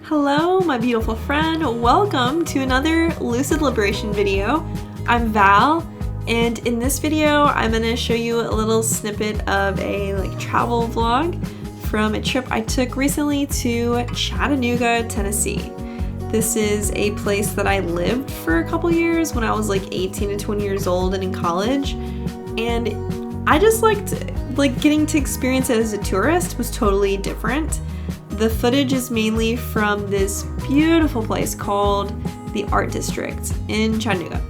Hello, my beautiful friend. Welcome to another Lucid Liberation video. I'm Val, and in this video, I'm gonna show you a little snippet of a travel vlog from a trip I took recently to Chattanooga, Tennessee. This is a place that I lived for a couple years when I was 18 to 20 years old and in college, and I just liked getting to experience it as a tourist was totally different. The footage is mainly from this beautiful place called the Art District in Chattanooga,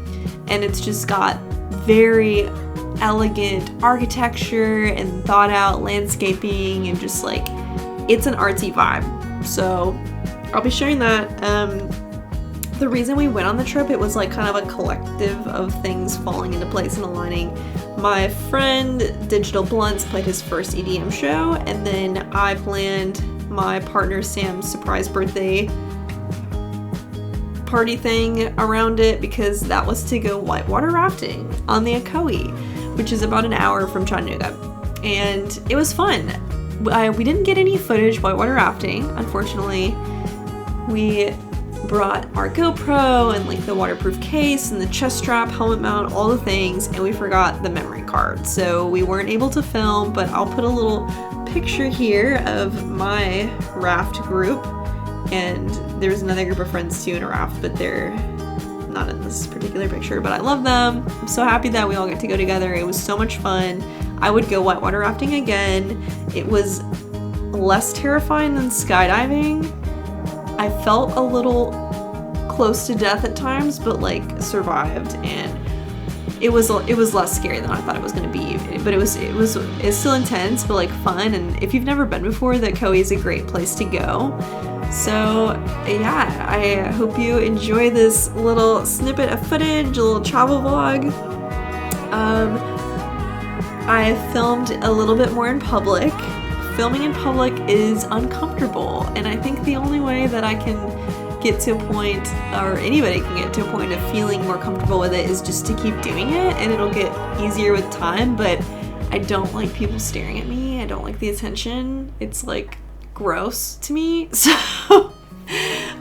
and it's just got very elegant architecture and thought out landscaping and just it's an artsy vibe. So I'll be sharing that. The reason we went on the trip, it was kind of a collective of things falling into place and aligning. My friend Digital Blunts played his first EDM show, and then I planned my partner Sam's surprise birthday party thing around it because that was to go whitewater rafting on the Ocoee, which is about an hour from Chattanooga, and it was fun. We didn't get any footage whitewater rafting, unfortunately. We brought our GoPro and the waterproof case and the chest strap, helmet mount, all the things, and we forgot the memory card, so we weren't able to film, but I'll put a little picture here of my raft group, and there's another group of friends too in a raft, but they're not in this particular picture, but I love them. I'm so happy that we all get to go together. It was so much fun. I would go whitewater rafting again. It was less terrifying than skydiving. I felt a little close to death at times, but survived, and it was less scary than I thought it was going to be, but it's still intense, but fun. And if you've never been before, the Ocoee is a great place to go. So yeah, I hope you enjoy this little snippet of footage, a little travel vlog. I filmed a little bit more in public. Filming in public is uncomfortable, and I think the only way that I can get to a point, or anybody can get to a point of feeling more comfortable with it, is just to keep doing it, and it'll get easier with time. But I don't like people staring at me. I don't like the attention. It's gross to me. So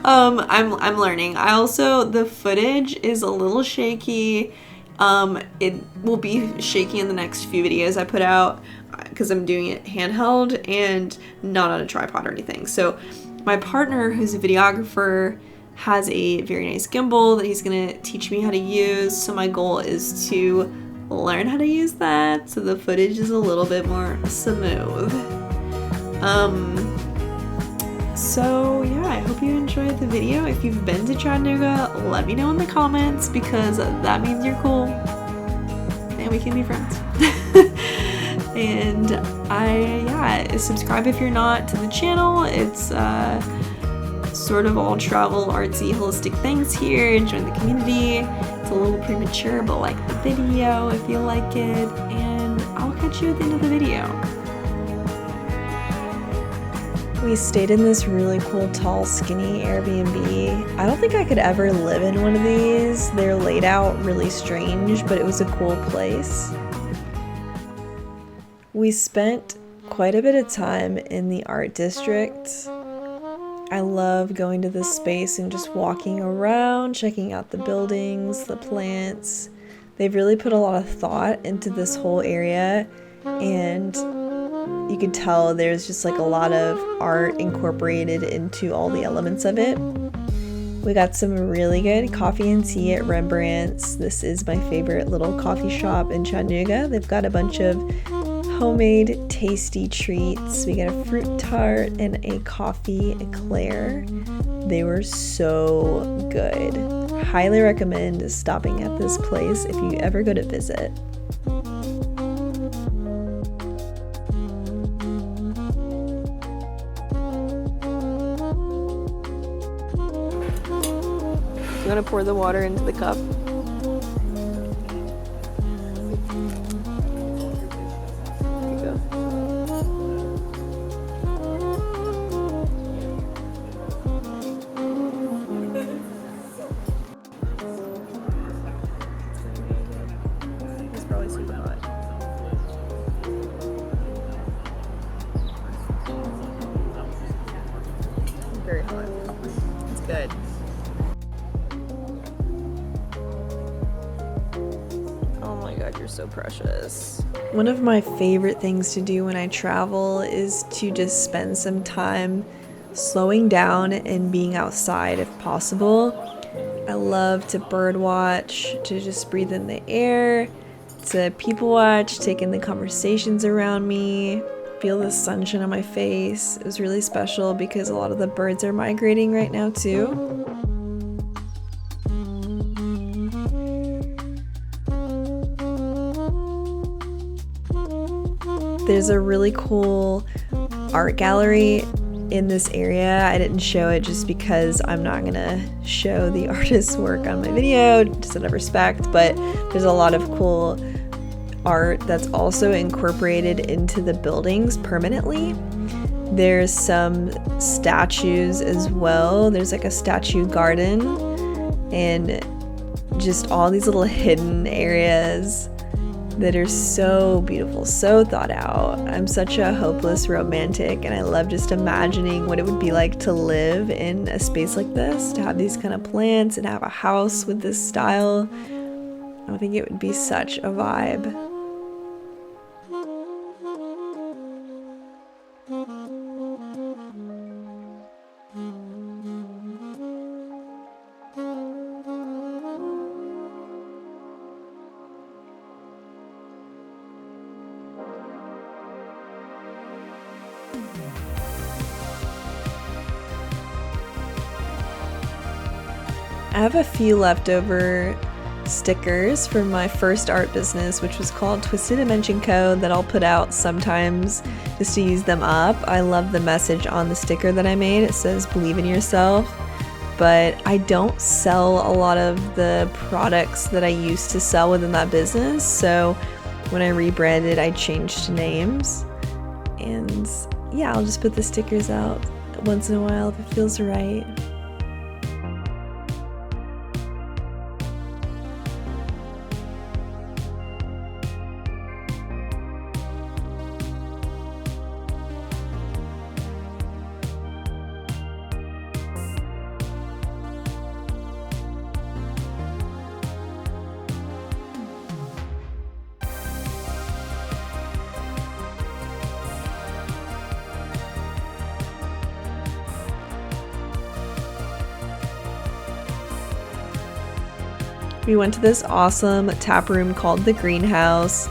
I'm learning. The footage is a little shaky. It will be shaky in the next few videos I put out because I'm doing it handheld and not on a tripod or anything. So my partner, who's a videographer, has a very nice gimbal that he's gonna teach me how to use. So my goal is to learn how to use that so the footage is a little bit more smooth. So yeah, I hope you enjoyed the video. If you've been to Chattanooga, let me know in the comments because that means you're cool and we can be friends. And subscribe if you're not to the channel. It's sort of all travel, artsy, holistic things here. Join the community. It's a little premature, but like the video if you like it, and I'll catch you at the end of the video. We stayed in this really cool, tall, skinny Airbnb. I don't think I could ever live in one of these. They're laid out really strange, but it was a cool place. We spent quite a bit of time in the art district. I love going to this space and just walking around, checking out the buildings, the plants. They've really put a lot of thought into this whole area, and you could tell there's just a lot of art incorporated into all the elements of it. We got some really good coffee and tea at Rembrandt's. This is my favorite little coffee shop in Chattanooga. They've got a bunch of homemade tasty treats. We got a fruit tart and a coffee eclair. They were so good. Highly recommend stopping at this place if you ever go to visit. You want to pour the water into the cup? There you go. It's probably super hot. Very hot. precious. One of my favorite things to do when I travel is to just spend some time slowing down and being outside if possible. I love to bird watch, to just breathe in the air, to people watch, take in the conversations around me, feel the sunshine on my face. It was really special because a lot of the birds are migrating right now too. There's a really cool art gallery in this area. I didn't show it just because I'm not gonna show the artist's work on my video, just out of respect, but there's a lot of cool art that's also incorporated into the buildings permanently. There's some statues as well. There's like a statue garden and just all these little hidden areas that are so beautiful, so thought out. I'm such a hopeless romantic, and I love just imagining what it would be like to live in a space like this, to have these kind of plants and have a house with this style. I think it would be such a vibe. I have a few leftover stickers from my first art business, which was called Twisted Dimension Co., that I'll put out sometimes just to use them up. I love the message on the sticker that I made. It says, "Believe in yourself." But I don't sell a lot of the products that I used to sell within that business. So when I rebranded, I changed names. And yeah, I'll just put the stickers out once in a while if it feels right. We went to this awesome tap room called The Greenhouse.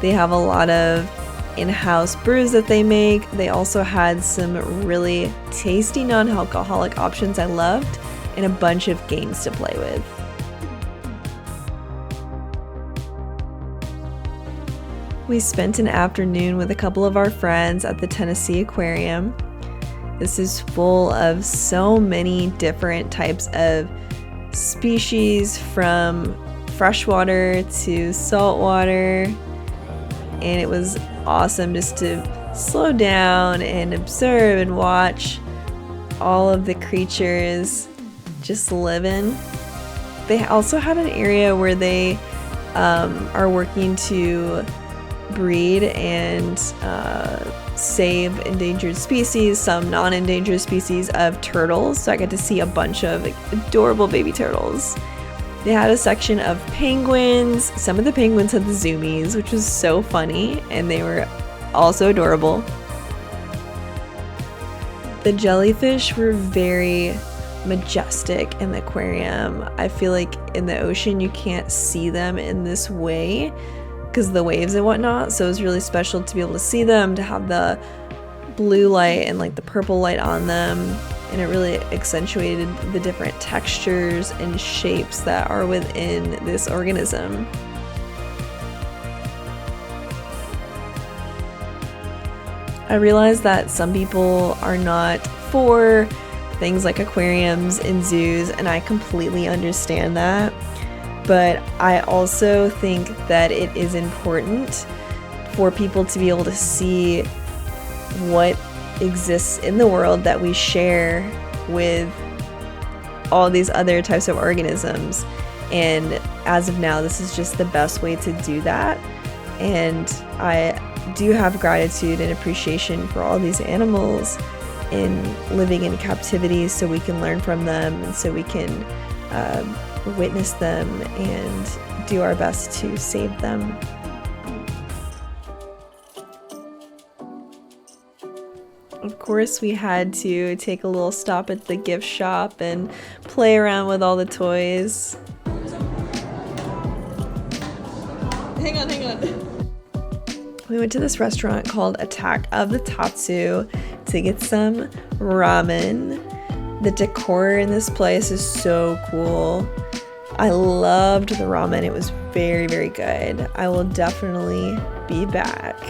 They have a lot of in-house brews that they make. They also had some really tasty non-alcoholic options I loved, and a bunch of games to play with. We spent an afternoon with a couple of our friends at the Tennessee Aquarium. This is full of so many different types of species, from freshwater to saltwater, and it was awesome just to slow down and observe and watch all of the creatures just living. They also had an area where they are working to breed and save endangered species, some non-endangered species of turtles. So I got to see a bunch of adorable baby turtles. They had a section of penguins. Some of the penguins had the zoomies, which was so funny, and they were also adorable. The jellyfish were very majestic in the aquarium. I feel like in the ocean you can't see them in this way because of the waves and whatnot, so it was really special to be able to see them, to have the blue light and like the purple light on them, and it really accentuated the different textures and shapes that are within this organism. I realized that some people are not for things like aquariums and zoos, and I completely understand that. But I also think that it is important for people to be able to see what exists in the world that we share with all these other types of organisms. And as of now, this is just the best way to do that. And I do have gratitude and appreciation for all these animals in living in captivity, so we can learn from them, and so we can witness them and do our best to save them. Of course, we had to take a little stop at the gift shop and play around with all the toys. Hang on. We went to this restaurant called Attack of the Tatsu to get some ramen. The decor in this place is so cool. I loved the ramen. It was very, very good. I will definitely be back.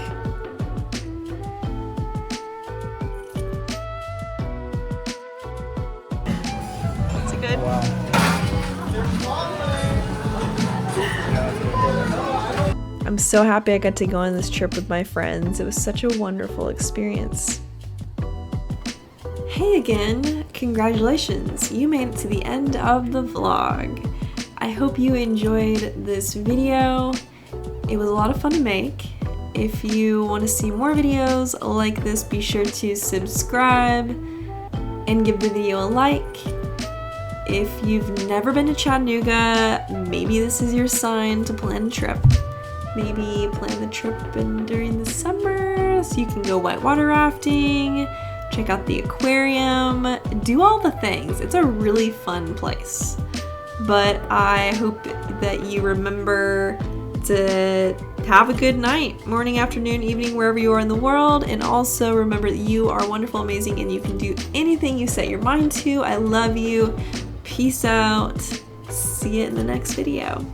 Is it good? Wow. I'm so happy I got to go on this trip with my friends. It was such a wonderful experience. Hey again, congratulations, you made it to the end of the vlog. I hope you enjoyed this video. It was a lot of fun to make. If you want to see more videos like this, be sure to subscribe and give the video a like. If you've never been to Chattanooga, maybe this is your sign to plan a trip. Maybe plan the trip during the summer so you can go whitewater rafting, check out the aquarium, do all the things. It's a really fun place. But I hope that you remember to have a good night, morning, afternoon, evening, wherever you are in the world. And also remember that you are wonderful, amazing, and you can do anything you set your mind to. I love you. Peace out. See you in the next video.